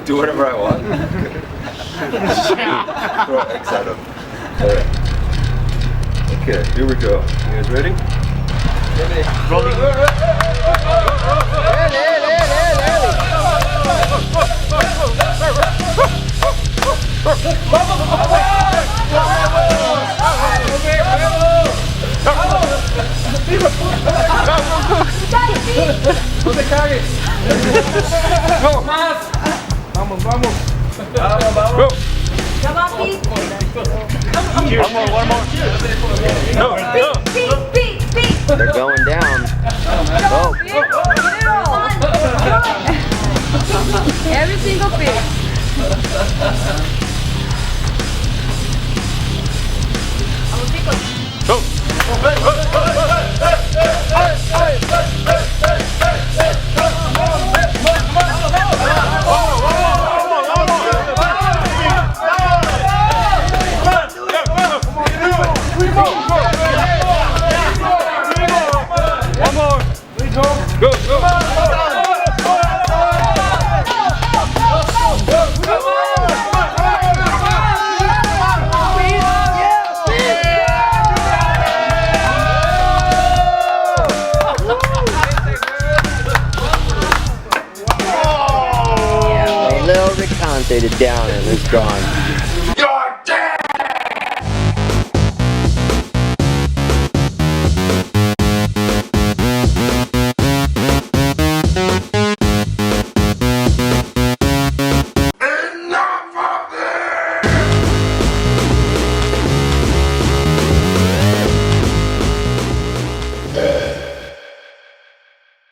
Do whatever I want. Throw X at him. Alright. Okay, here we go. You guys ready? Rolling. No te cagues. Más. Vamos, vamos. Go. Come on, Pete. One more. No, no. Pete. They're going down. Oh. Every single piece. Go. One more. Go, go. A little recontated down and it's gone.